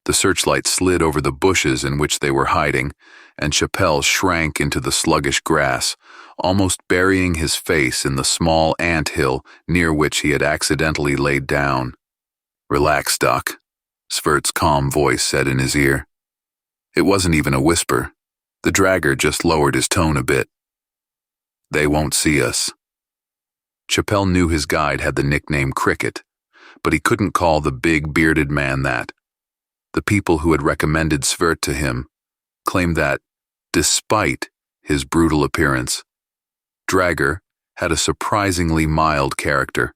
The searchlight slid over the bushes in which they were hiding, and Chappelle shrank into the sluggish grass, almost burying his face in the small ant-hill near which he had accidentally laid down. "Relax, Doc," Svert's calm voice said in his ear. It wasn't even a whisper. The dragger just lowered his tone a bit. "They won't see us." Chappelle knew his guide had the nickname Cricket, but he couldn't call the big bearded man that. The people who had recommended Svert to him claimed that, despite his brutal appearance, Dragger had a surprisingly mild character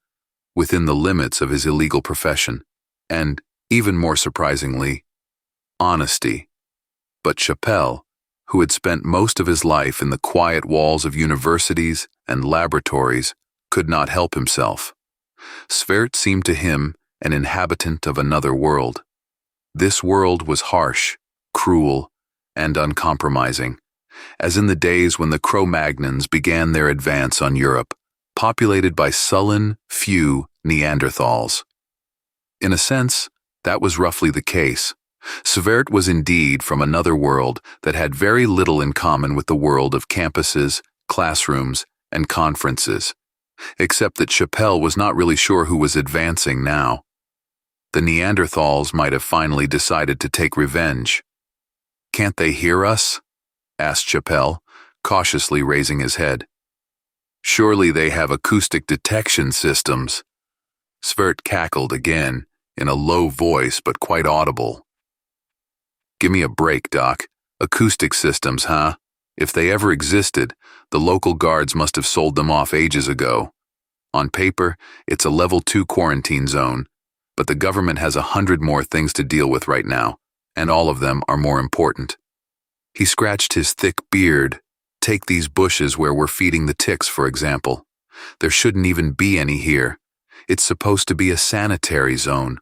within the limits of his illegal profession, and, even more surprisingly, honesty. But Chappelle, who had spent most of his life in the quiet walls of universities and laboratories, could not help himself. Svert seemed to him an inhabitant of another world. This world was harsh, cruel, and uncompromising, as in the days when the Cro-Magnons began their advance on Europe, populated by sullen, few Neanderthals. In a sense, that was roughly the case. Svert was indeed from another world that had very little in common with the world of campuses, classrooms, and conferences, except that Chappelle was not really sure who was advancing now. The Neanderthals might have finally decided to take revenge. "Can't they hear us?" asked Chappelle, cautiously raising his head. "Surely they have acoustic detection systems." Svert cackled again, in a low voice but quite audible. "Give me a break, Doc. Acoustic systems, huh? If they ever existed, the local guards must have sold them off ages ago. On paper, it's a level 2 quarantine zone, but the government has 100 more things to deal with right now, and all of them are more important." He scratched his thick beard. "Take these bushes where we're feeding the ticks, for example. There shouldn't even be any here. It's supposed to be a sanitary zone."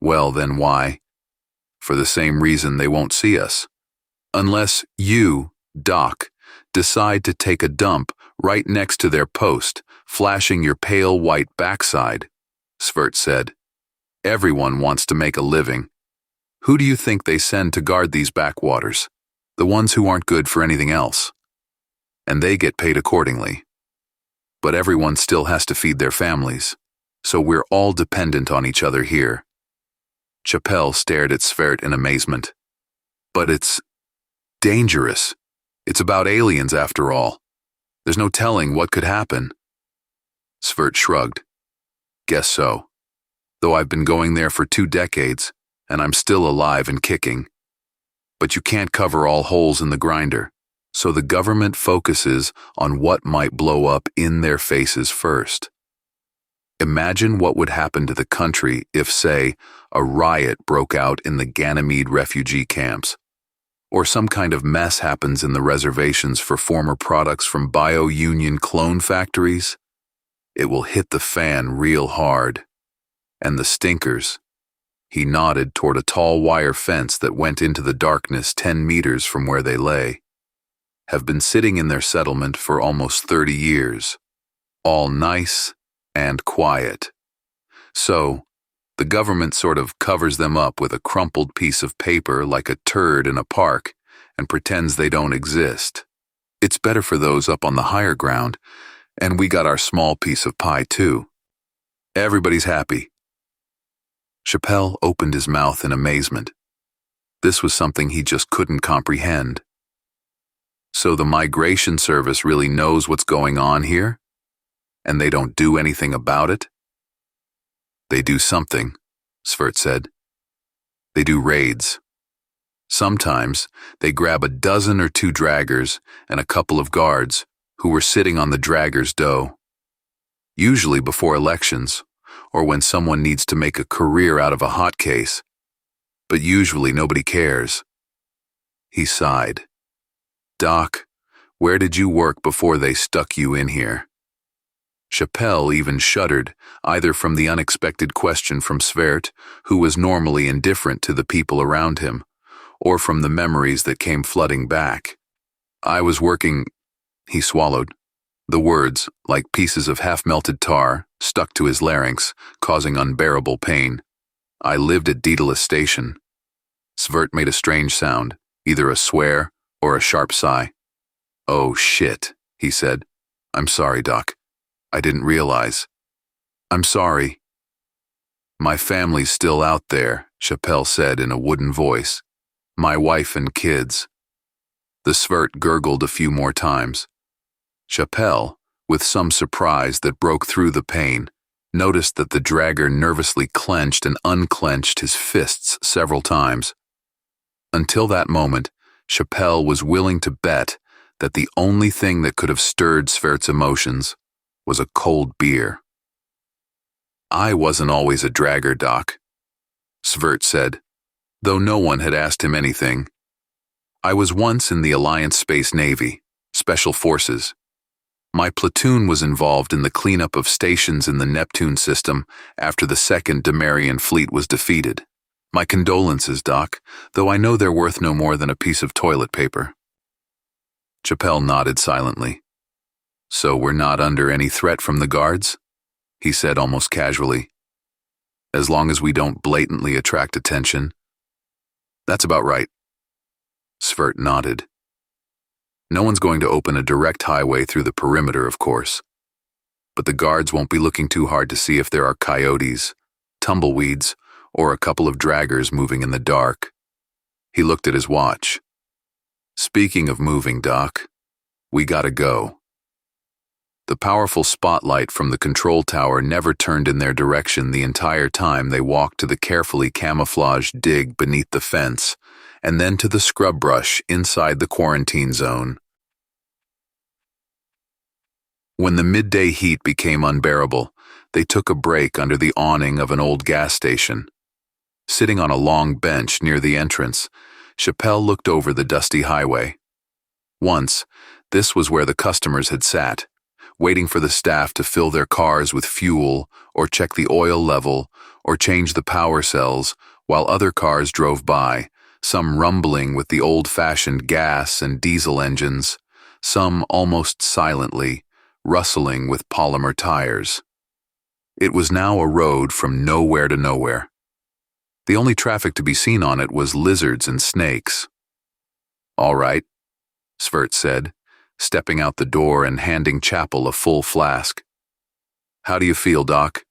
"Well, then why?" "For the same reason they won't see us. Unless you, Doc, decide to take a dump right next to their post, flashing your pale white backside," Svert said. "Everyone wants to make a living. Who do you think they send to guard these backwaters? The ones who aren't good for anything else. And they get paid accordingly. But everyone still has to feed their families, so we're all dependent on each other here." Chappelle stared at Svert in amazement. "But it's dangerous. It's about aliens after all. There's no telling what could happen." Svert shrugged. "Guess so. Though I've been going there for 2 decades, and I'm still alive and kicking. But you can't cover all holes in the grinder, so the government focuses on what might blow up in their faces first. Imagine what would happen to the country if, say, a riot broke out in the Ganymede refugee camps, or some kind of mess happens in the reservations for former products from BioUnion clone factories. It will hit the fan real hard. And the stinkers." He nodded toward a tall wire fence that went into the darkness 10 meters from where they lay. "Have been sitting in their settlement for almost 30 years. All nice and quiet. So, the government sort of covers them up with a crumpled piece of paper like a turd in a park and pretends they don't exist. It's better for those up on the higher ground, and we got our small piece of pie too. Everybody's happy." Chappelle opened his mouth in amazement. This was something he just couldn't comprehend. "So the migration service really knows what's going on here? And they don't do anything about it?" "They do something," Svert said. "They do raids. Sometimes they grab a dozen or 2 draggers and a couple of guards who were sitting on the draggers' dough. Usually before elections, or when someone needs to make a career out of a hot case. But usually nobody cares." He sighed. "Doc, where did you work before they stuck you in here?" Chappelle even shuddered, either from the unexpected question from Svert, who was normally indifferent to the people around him, or from the memories that came flooding back. "I was working," he swallowed. The words, like pieces of half-melted tar, stuck to his larynx, causing unbearable pain. "I lived at Daedalus Station. Svert made a strange sound, either a swear or a sharp sigh. "Oh, shit," he said. "I'm sorry, Doc. I didn't realize." "I'm sorry." "My family's still out there," Chappelle said in a wooden voice. "My wife and kids." The Svert gurgled a few more times. Chappelle, with some surprise that broke through the pain, noticed that the dragger nervously clenched and unclenched his fists several times. Until that moment, Chappelle was willing to bet that the only thing that could have stirred Svert's emotions was a cold beer. "I wasn't always a dragger, Doc," Svert said, though no one had asked him anything. "I was once in the Alliance Space Navy, Special Forces. My platoon was involved in the cleanup of stations in the Neptune system after the Second Demarian Fleet was defeated. My condolences, Doc, though I know they're worth no more than a piece of toilet paper." Chappelle nodded silently. "So we're not under any threat from the guards?" he said almost casually. "As long as we don't blatantly attract attention." "That's about right." Svert nodded. "No one's going to open a direct highway through the perimeter, of course. But the guards won't be looking too hard to see if there are coyotes, tumbleweeds, or a couple of draggers moving in the dark." He looked at his watch. "Speaking of moving, Doc, we gotta go." The powerful spotlight from the control tower never turned in their direction the entire time they walked to the carefully camouflaged dig beneath the fence, and then to the scrub brush inside the quarantine zone. When the midday heat became unbearable, they took a break under the awning of an old gas station. Sitting on a long bench near the entrance, Chappelle looked over the dusty highway. Once, this was where the customers had sat, waiting for the staff to fill their cars with fuel or check the oil level or change the power cells while other cars drove by, some rumbling with the old-fashioned gas and diesel engines, some almost silently, rustling with polymer tires. It was now a road from nowhere to nowhere. The only traffic to be seen on it was lizards and snakes. "All right," Svert said, stepping out the door and handing Chappell a full flask. "How do you feel, Doc?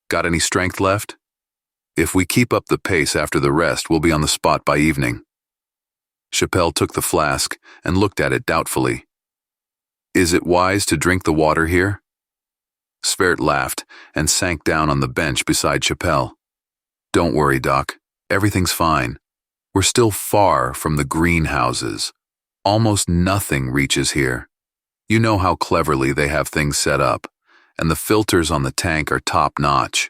Got any strength left? If we keep up the pace after the rest, we'll be on the spot by evening." Chappelle took the flask and looked at it doubtfully. "Is it wise to drink the water here?" Svert laughed and sank down on the bench beside Chappelle. "Don't worry, Doc. Everything's fine. We're still far from the greenhouses. Almost nothing reaches here. You know how cleverly they have things set up, and the filters on the tank are top-notch."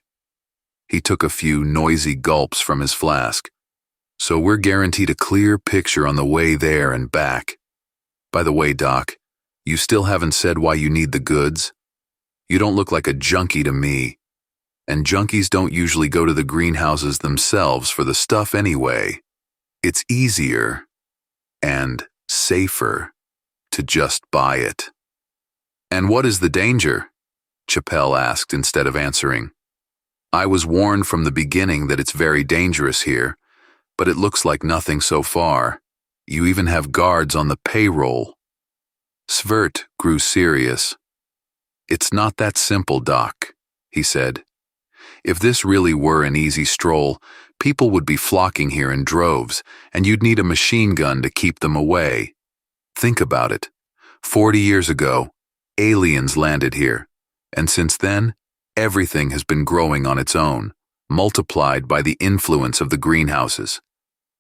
He took a few noisy gulps from his flask. "So we're guaranteed a clear picture on the way there and back. By the way, Doc, you still haven't said why you need the goods. You don't look like a junkie to me. And junkies don't usually go to the greenhouses themselves for the stuff anyway. It's easier and safer to just buy it." "And what is the danger?" Chappelle asked instead of answering. "I was warned from the beginning that it's very dangerous here, but it looks like nothing so far. You even have guards on the payroll." Svert grew serious. "It's not that simple, Doc," he said. "If this really were an easy stroll, people would be flocking here in droves, and you'd need a machine gun to keep them away. Think about it. 40 years ago, aliens landed here, and since then, everything has been growing on its own, multiplied by the influence of the greenhouses.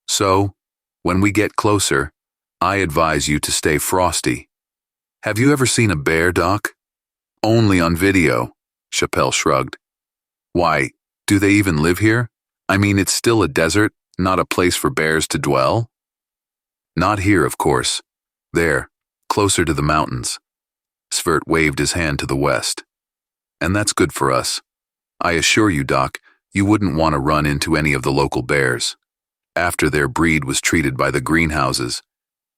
So, when we get closer, I advise you to stay frosty. Have you ever seen a bear, Doc?" "Only on video," Chappelle shrugged. "Why, do they even live here? I mean, it's still a desert, not a place for bears to dwell?" "Not here, of course. There, closer to the mountains." Svert waved his hand to the west. "And that's good for us. I assure you, Doc, you wouldn't want to run into any of the local bears. After their breed was treated by the greenhouses,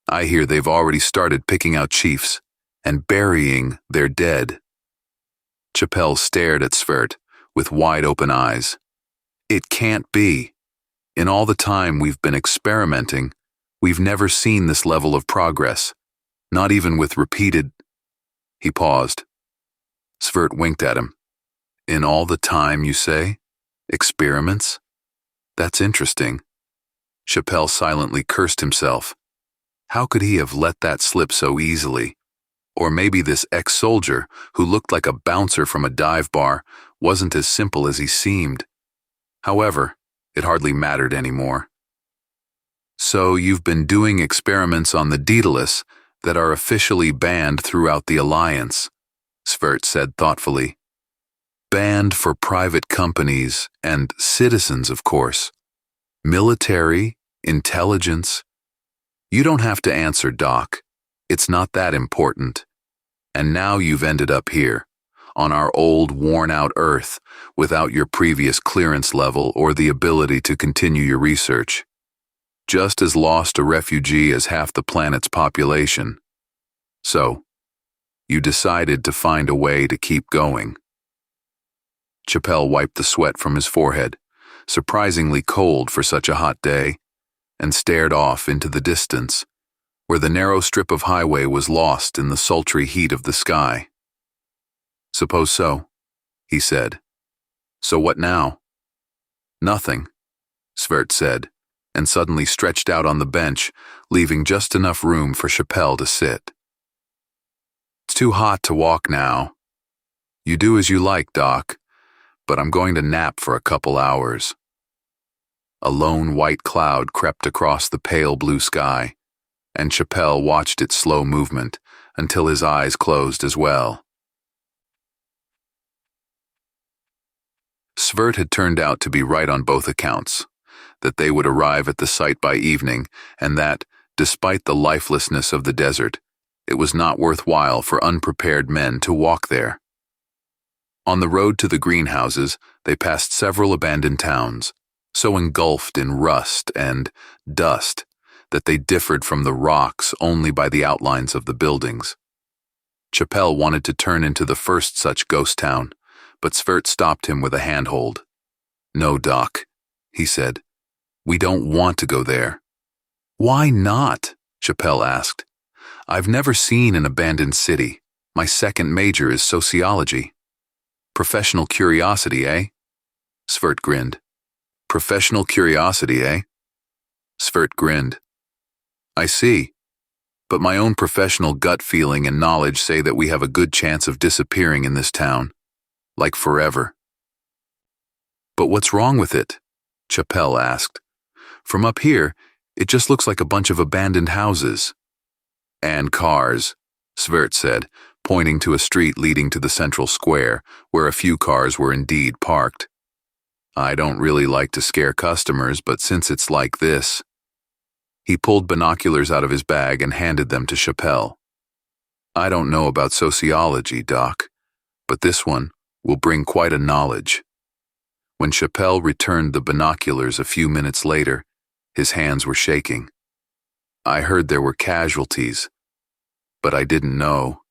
I hear they've already started picking out chiefs and burying their dead." Chappelle stared at Svert with wide-open eyes. "It can't be. In all the time we've been experimenting, we've never seen this level of progress, not even with repeated—" He paused. Svert winked at him. "In all the time, you say? Experiments? That's interesting." Chappelle silently cursed himself. How could he have let that slip so easily? Or maybe this ex-soldier, who looked like a bouncer from a dive bar, wasn't as simple as he seemed. However, it hardly mattered anymore. "So you've been doing experiments on the Daedalus that are officially banned throughout the Alliance," Svert said thoughtfully. "Banned for private companies and citizens, of course. Military, intelligence. You don't have to answer, Doc. It's not that important. And now you've ended up here, on our old, worn-out Earth, without your previous clearance level or the ability to continue your research. Just as lost a refugee as half the planet's population. So, you decided to find a way to keep going." Chappelle wiped the sweat from his forehead, surprisingly cold for such a hot day, and stared off into the distance, where the narrow strip of highway was lost in the sultry heat of the sky. "Suppose so," he said. "So what now?" "Nothing," Svert said, and suddenly stretched out on the bench, leaving just enough room for Chappelle to sit. "It's too hot to walk now. You do as you like, Doc, but I'm going to nap for a couple hours." A lone white cloud crept across the pale blue sky, and Chappelle watched its slow movement until his eyes closed as well. Svert had turned out to be right on both accounts, that they would arrive at the site by evening, and that, despite the lifelessness of the desert, it was not worthwhile for unprepared men to walk there. On the road to the greenhouses, they passed several abandoned towns, so engulfed in rust and dust that they differed from the rocks only by the outlines of the buildings. Chappelle wanted to turn into the first such ghost town, but Svert stopped him with a handhold. "No, Doc," he said. "We don't want to go there." "Why not?" Chappelle asked. "I've never seen an abandoned city. My second major is sociology." "Professional curiosity, eh?" Svert grinned. "Professional curiosity, eh?" Svert grinned. "I see. But my own professional gut feeling and knowledge say that we have a good chance of disappearing in this town. Like forever." "But what's wrong with it?" Chappelle asked. "From up here, it just looks like a bunch of abandoned houses." "And cars," Svert said, pointing to a street leading to the central square, where a few cars were indeed parked. "I don't really like to scare customers, but since it's like this—" He pulled binoculars out of his bag and handed them to Chappelle. "I don't know about sociology, Doc, but this one will bring quite a knowledge." When Chappelle returned the binoculars a few minutes later, his hands were shaking. "I heard there were casualties, but I didn't know.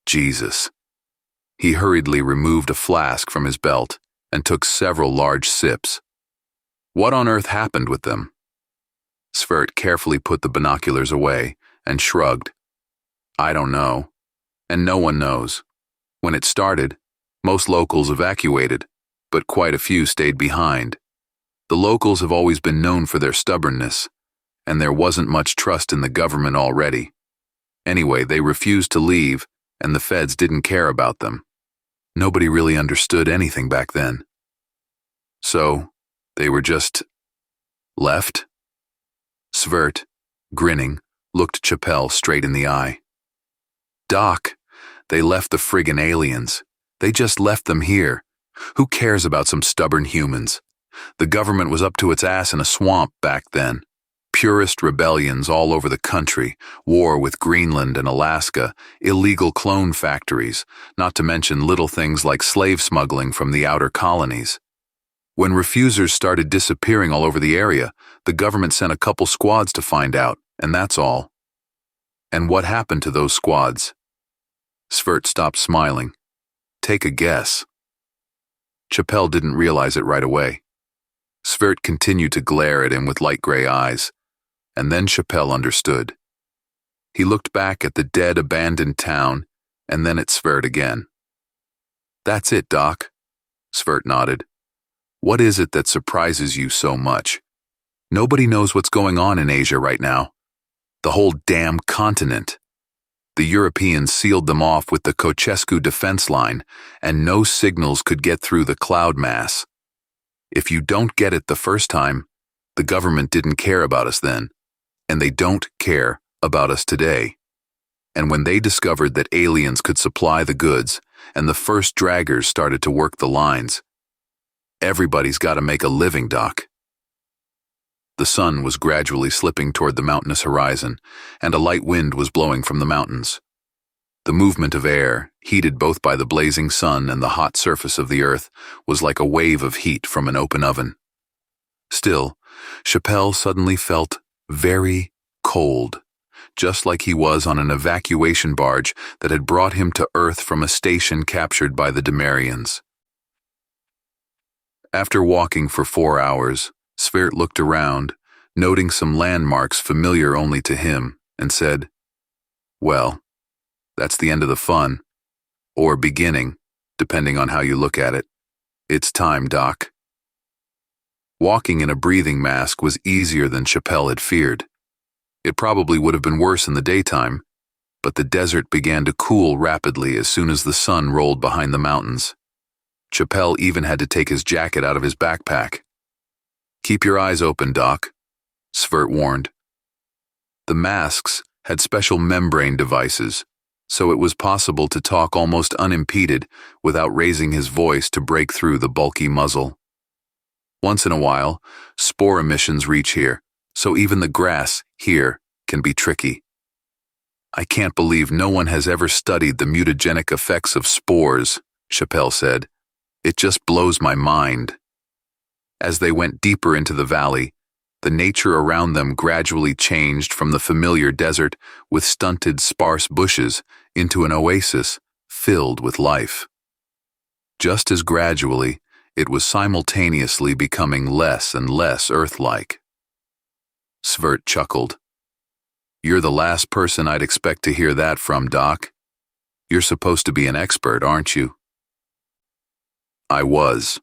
Jesus." He hurriedly removed a flask from his belt and took several large sips. "What on earth happened with them?" Svert carefully put the binoculars away and shrugged. "I don't know, and no one knows. When it started, most locals evacuated, but quite a few stayed behind. The locals have always been known for their stubbornness, and there wasn't much trust in the government already. Anyway, they refused to leave, and the feds didn't care about them. Nobody really understood anything back then. So, they were just left?" Svert, grinning, looked Chappelle straight in the eye. "Doc, they left the friggin' aliens. They just left them here. Who cares about some stubborn humans? The government was up to its ass in a swamp back then. Purist rebellions all over the country, war with Greenland and Alaska, illegal clone factories, not to mention little things like slave smuggling from the outer colonies. When refusers started disappearing all over the area, the government sent a couple squads to find out, and that's all." "And what happened to those squads?" Svert stopped smiling. "Take a guess." Chappelle didn't realize it right away. Svert continued to glare at him with light gray eyes, and then Chappelle understood. He looked back at the dead, abandoned town, and then at Svert again. "That's it, Doc." Svert nodded. "What is it that surprises you so much? Nobody knows what's going on in Asia right now. The whole damn continent. The Europeans sealed them off with the Ceausescu defense line, and no signals could get through the cloud mass. If you don't get it the first time, the government didn't care about us then, and they don't care about us today. And when they discovered that aliens could supply the goods, and the first draggers started to work the lines, everybody's got to make a living, Doc." The sun was gradually slipping toward the mountainous horizon, and a light wind was blowing from the mountains. The movement of air, heated both by the blazing sun and the hot surface of the earth, was like a wave of heat from an open oven. Still, Chappelle suddenly felt very cold, just like he was on an evacuation barge that had brought him to Earth from a station captured by the Demarians. After walking for 4 hours, Svert looked around, noting some landmarks familiar only to him, and said, "Well, that's the end of the fun, or beginning, depending on how you look at it. It's time, Doc." Walking in a breathing mask was easier than Chappelle had feared. It probably would have been worse in the daytime, but the desert began to cool rapidly as soon as the sun rolled behind the mountains. Chappelle even had to take his jacket out of his backpack. "Keep your eyes open, Doc," Svert warned. The masks had special membrane devices, so it was possible to talk almost unimpeded without raising his voice to break through the bulky muzzle. Once in a while, spore emissions reach here, so even the grass here can be tricky. "I can't believe no one has ever studied the mutagenic effects of spores," Chappelle said. "It just blows my mind." As they went deeper into the valley, the nature around them gradually changed from the familiar desert with stunted, sparse bushes into an oasis filled with life. Just as gradually, it was simultaneously becoming less and less Earth-like. Svert chuckled. "You're the last person I'd expect to hear that from, Doc. You're supposed to be an expert, aren't you?" "I was,"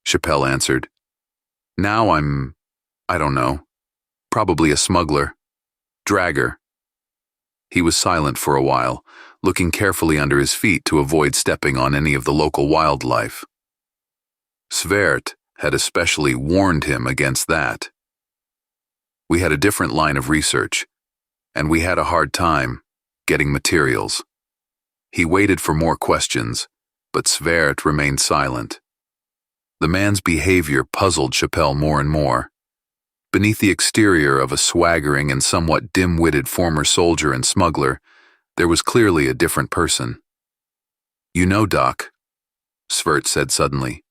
Chappelle answered. "Now I don't know, probably a smuggler. Dragger." He was silent for a while, looking carefully under his feet to avoid stepping on any of the local wildlife. Svert had especially warned him against that. "We had a different line of research, and we had a hard time getting materials." He waited for more questions, but Svert remained silent. The man's behavior puzzled Chappelle more and more. Beneath the exterior of a swaggering and somewhat dim-witted former soldier and smuggler, there was clearly a different person. "You know, Doc," Svert said suddenly,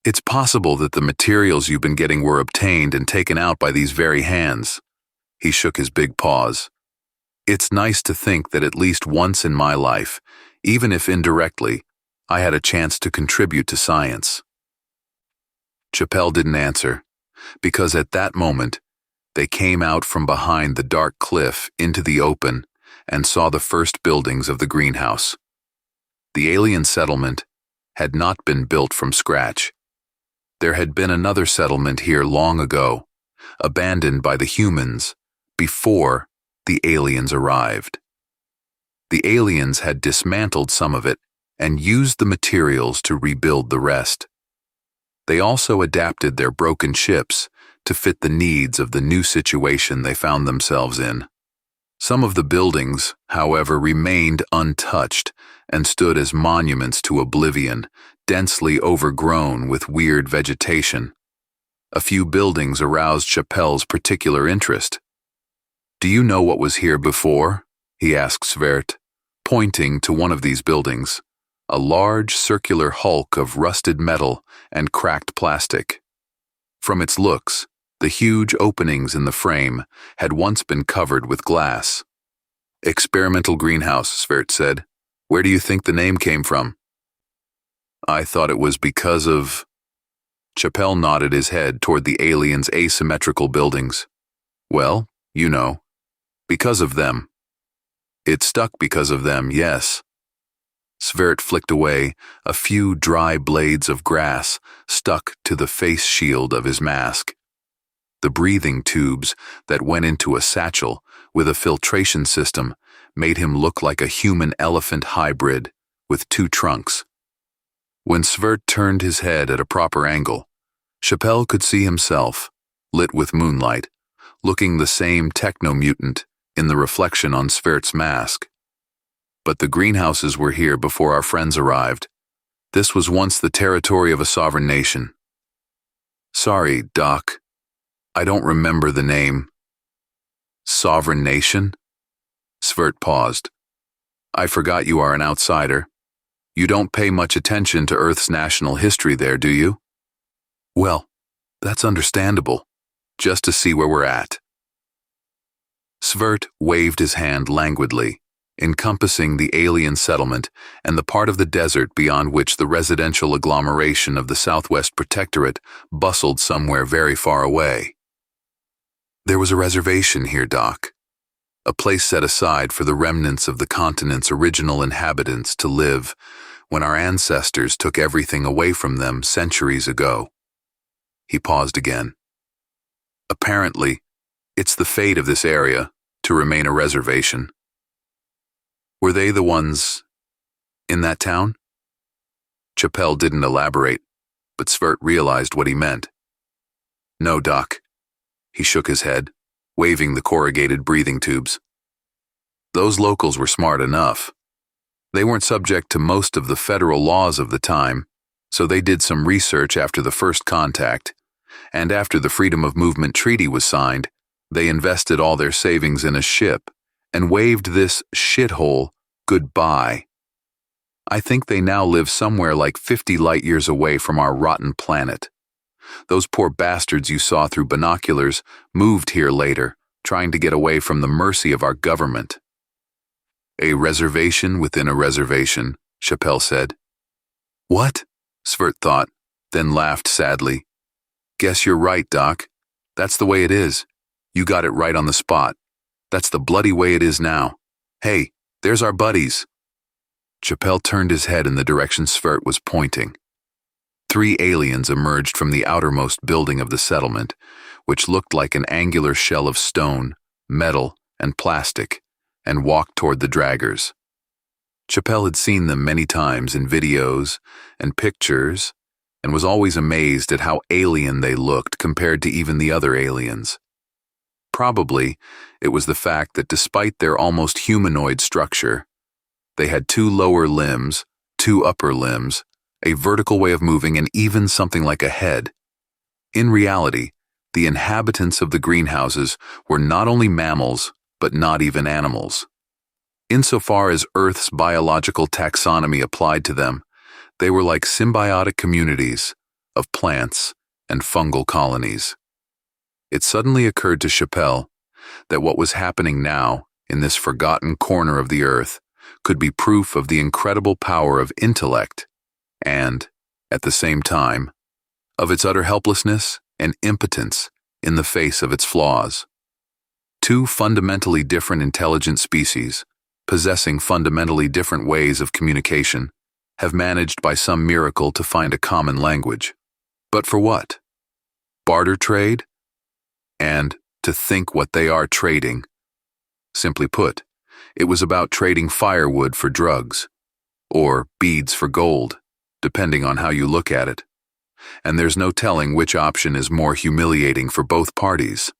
"it's possible that the materials you've been getting were obtained and taken out by these very hands." He shook his big paws. "It's nice to think that at least once in my life, even if indirectly, I had a chance to contribute to science." Chappelle didn't answer, because at that moment, they came out from behind the dark cliff into the open and saw the first buildings of the greenhouse. The alien settlement had not been built from scratch. There had been another settlement here long ago, abandoned by the humans before the aliens arrived. The aliens had dismantled some of it and used the materials to rebuild the rest. They also adapted their broken ships to fit the needs of the new situation they found themselves in. Some of the buildings, however, remained untouched and stood as monuments to oblivion, densely overgrown with weird vegetation. A few buildings aroused Chappelle's particular interest. "Do you know what was here before?" he asked Svert, pointing to one of these buildings, a large circular hulk of rusted metal and cracked plastic. From its looks, the huge openings in the frame had once been covered with glass. "Experimental greenhouse," Svert said. "Where do you think the name came from?" "I thought it was because of..." Chappelle nodded his head toward the aliens' asymmetrical buildings. Well, you know, because of them. It stuck because of them, yes. Svert flicked away a few dry blades of grass stuck to the face shield of his mask. The breathing tubes that went into a satchel with a filtration system made him look like a human-elephant hybrid with two trunks. When Svert turned his head at a proper angle, Chappelle could see himself, lit with moonlight, looking the same techno-mutant in the reflection on Svert's mask. But the greenhouses were here before our friends arrived. This was once the territory of a sovereign nation. Sorry, Doc. I don't remember the name. Sovereign nation? Svert paused. I forgot you are an outsider. You don't pay much attention to Earth's national history there, do you? Well, that's understandable. Just to see where we're at. Svert waved his hand languidly, encompassing the alien settlement and the part of the desert beyond which the residential agglomeration of the Southwest Protectorate bustled somewhere very far away. There was a reservation here, Doc. A place set aside for the remnants of the continent's original inhabitants to live when our ancestors took everything away from them centuries ago. He paused again. Apparently, it's the fate of this area to remain a reservation. Were they the ones in that town? Chappelle didn't elaborate, but Svert realized what he meant. No, Doc. He shook his head, waving the corrugated breathing tubes. Those locals were smart enough. They weren't subject to most of the federal laws of the time, so they did some research after the first contact, and after the Freedom of Movement Treaty was signed, they invested all their savings in a ship and waved this shithole goodbye. I think they now live somewhere like 50 light-years away from our rotten planet. Those poor bastards you saw through binoculars moved here later, trying to get away from the mercy of our government. A reservation within a reservation, Chappelle said. What? Svert thought, then laughed sadly. Guess you're right, Doc. That's the way it is. You got it right on the spot. That's the bloody way it is now. Hey, there's our buddies. Chappelle turned his head in the direction Svert was pointing. 3 aliens emerged from the outermost building of the settlement, which looked like an angular shell of stone, metal, and plastic, and walked toward the draggers. Chappelle had seen them many times in videos and pictures, and was always amazed at how alien they looked compared to even the other aliens. Probably, it was the fact that despite their almost humanoid structure, they had 2 lower limbs, 2 upper limbs, a vertical way of moving, and even something like a head. In reality, the inhabitants of the greenhouses were not only mammals, but not even animals. Insofar as Earth's biological taxonomy applied to them, they were like symbiotic communities of plants and fungal colonies. It suddenly occurred to Chappelle that what was happening now in this forgotten corner of the Earth could be proof of the incredible power of intellect and, at the same time, of its utter helplessness and impotence in the face of its flaws. 2 fundamentally different intelligent species, possessing fundamentally different ways of communication, have managed by some miracle to find a common language. But for what? Barter trade? And to think what they are trading. Simply put, it was about trading firewood for drugs, or beads for gold, depending on how you look at it. And there's no telling which option is more humiliating for both parties.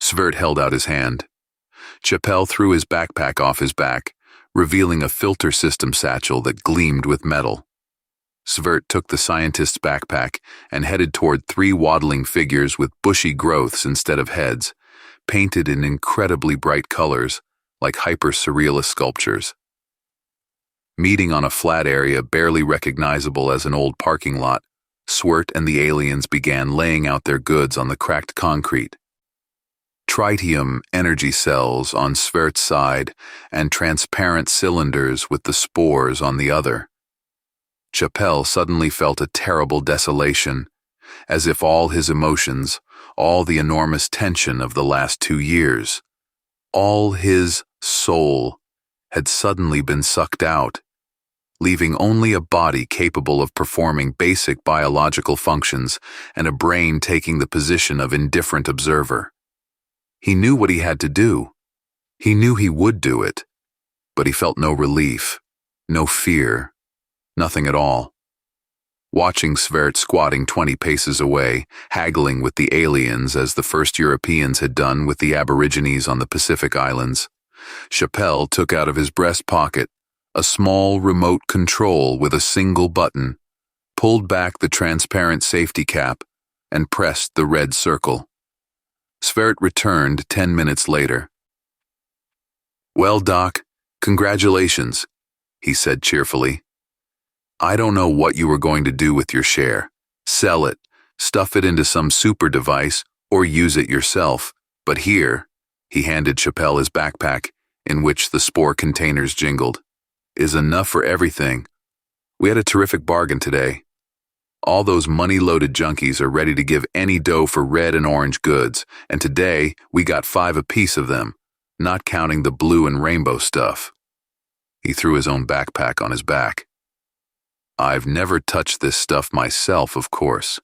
Svert held out his hand. Chappelle threw his backpack off his back, revealing a filter system satchel that gleamed with metal. Svert took the scientist's backpack and headed toward 3 waddling figures with bushy growths instead of heads, painted in incredibly bright colors, like hyper-surrealist sculptures. Meeting on a flat area barely recognizable as an old parking lot, Swert and the aliens began laying out their goods on the cracked concrete. Tritium energy cells on Svert's side and transparent cylinders with the spores on the other. Chappelle suddenly felt a terrible desolation as if all his emotions, all the enormous tension of the last 2 years, all his soul had suddenly been sucked out, leaving only a body capable of performing basic biological functions and a brain taking the position of indifferent observer. He knew what he had to do. He knew he would do it, but he felt no relief, no fear, nothing at all. Watching Svert squatting 20 paces away, haggling with the aliens as the first Europeans had done with the Aborigines on the Pacific Islands, Chappelle took out of his breast pocket a small remote control with a single button, pulled back the transparent safety cap, and pressed the red circle. Svert returned 10 minutes later. "Well, Doc, congratulations," he said cheerfully. "I don't know what you were going to do with your share. Sell it, stuff it into some super device, or use it yourself. But here," he handed Chappelle his backpack, in which the spore containers jingled, "is enough for everything. We had a terrific bargain today. All those money-loaded junkies are ready to give any dough for red and orange goods, and today we got 5 apiece of them, not counting the blue and rainbow stuff." He threw his own backpack on his back. "I've never touched this stuff myself, of course,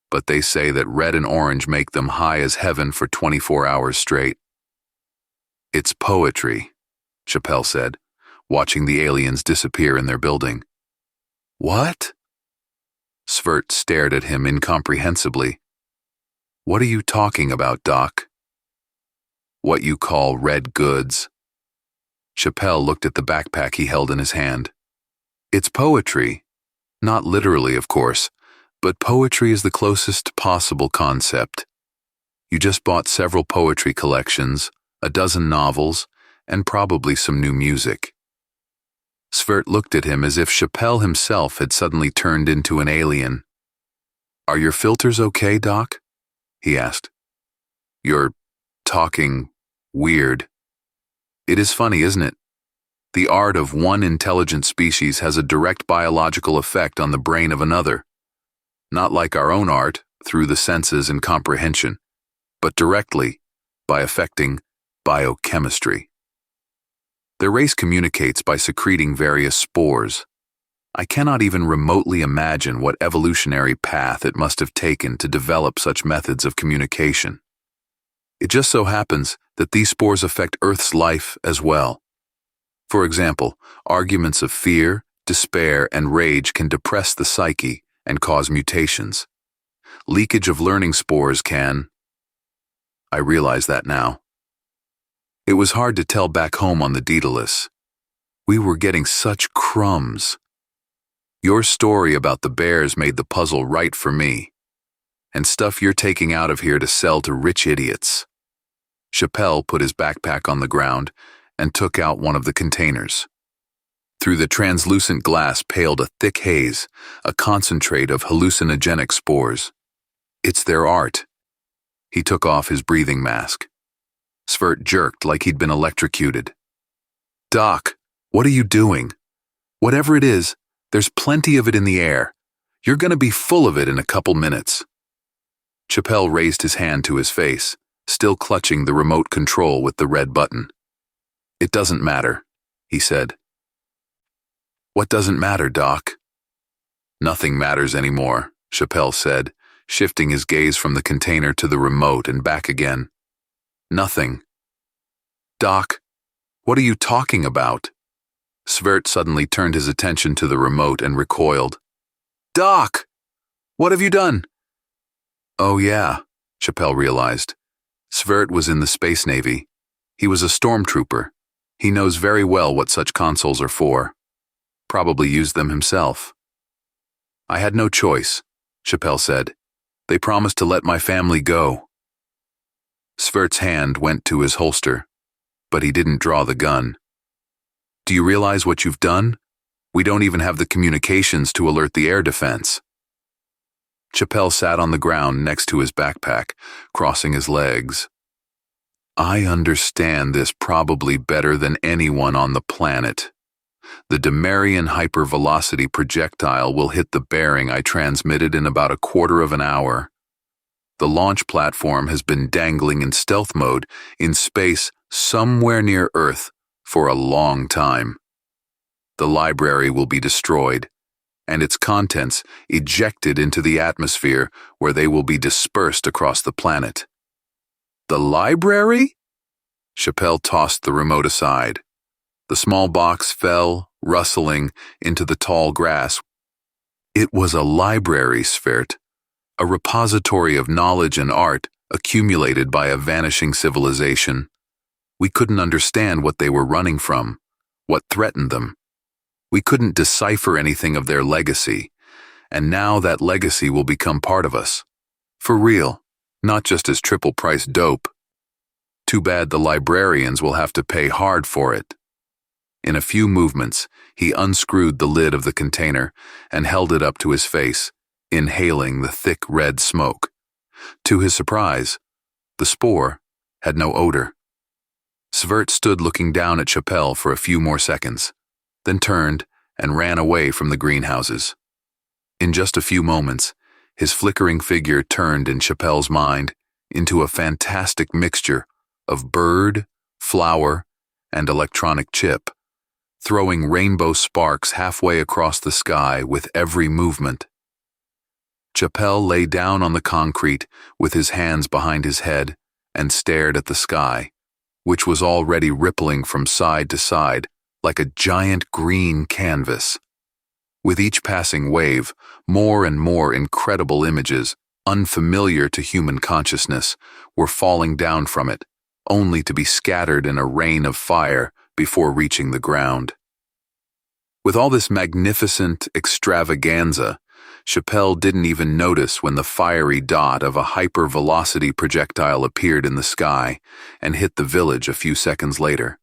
but they say that red and orange make them high as heaven for 24 hours straight." "It's poetry," Chappelle said, watching the aliens disappear in their building. "What?" Svert stared at him incomprehensibly. "What are you talking about, Doc?" "What you call red goods." Chappelle looked at the backpack he held in his hand. "It's poetry. Not literally, of course, but poetry is the closest possible concept. You just bought several poetry collections, a dozen novels, and probably some new music." Svert looked at him as if Chappelle himself had suddenly turned into an alien. "Are your filters okay, Doc?" he asked. "You're talking weird." "It is funny, isn't it? The art of one intelligent species has a direct biological effect on the brain of another. Not like our own art, through the senses and comprehension, but directly, by affecting biochemistry. Their race communicates by secreting various spores. I cannot even remotely imagine what evolutionary path it must have taken to develop such methods of communication. It just so happens that these spores affect Earth's life as well. For example, arguments of fear, despair, and rage can depress the psyche and cause mutations. Leakage of learning spores can. I realize that now. It was hard to tell back home on the Daedalus. We were getting such crumbs. Your story about the bears made the puzzle right for me. And stuff you're taking out of here to sell to rich idiots." Chappelle put his backpack on the ground and took out one of the containers. Through the translucent glass paled a thick haze, a concentrate of hallucinogenic spores. "It's their art." He took off his breathing mask. Svert jerked like he'd been electrocuted. "Doc, what are you doing? Whatever it is, there's plenty of it in the air. You're going to be full of it in a couple minutes." Chappelle raised his hand to his face, still clutching the remote control with the red button. "It doesn't matter," he said. "What doesn't matter, Doc?" "Nothing matters anymore," Chappelle said, shifting his gaze from the container to the remote and back again. "Nothing." "Doc, what are you talking about?" Svert suddenly turned his attention to the remote and recoiled. "Doc! What have you done?" Oh yeah, Chappelle realized. Svert was in the Space Navy. He was a stormtrooper. He knows very well what such consoles are for. Probably used them himself. "I had no choice," Chappelle said. "They promised to let my family go." Svert's hand went to his holster, but he didn't draw the gun. "Do you realize what you've done? We don't even have the communications to alert the air defense." Chappelle sat on the ground next to his backpack, crossing his legs. "I understand this probably better than anyone on the planet. The Demarian hypervelocity projectile will hit the bearing I transmitted in about a quarter of an hour. The launch platform has been dangling in stealth mode in space somewhere near Earth for a long time. The library will be destroyed, and its contents ejected into the atmosphere where they will be dispersed across the planet. The library? Chappelle tossed the remote aside. The small box fell, rustling, into the tall grass. It was a library, Svert, a repository of knowledge and art accumulated by a vanishing civilization. We couldn't understand what they were running from, what threatened them. We couldn't decipher anything of their legacy, and now that legacy will become part of us. For real, not just as triple-price dope. Too bad the librarians will have to pay hard for it. In a few movements, he unscrewed the lid of the container and held it up to his face, inhaling the thick red smoke. To his surprise, the spore had no odor. Svert stood looking down at Chappelle for a few more seconds, then turned and ran away from the greenhouses. In just a few moments, his flickering figure turned in Chappelle's mind into a fantastic mixture of bird, flower, and electronic chip, throwing rainbow sparks halfway across the sky with every movement. Chappelle lay down on the concrete with his hands behind his head and stared at the sky, which was already rippling from side to side like a giant green canvas. With each passing wave, more and more incredible images, unfamiliar to human consciousness, were falling down from it, only to be scattered in a rain of fire before reaching the ground. With all this magnificent extravaganza, Chappelle didn't even notice when the fiery dot of a hypervelocity projectile appeared in the sky and hit the village a few seconds later.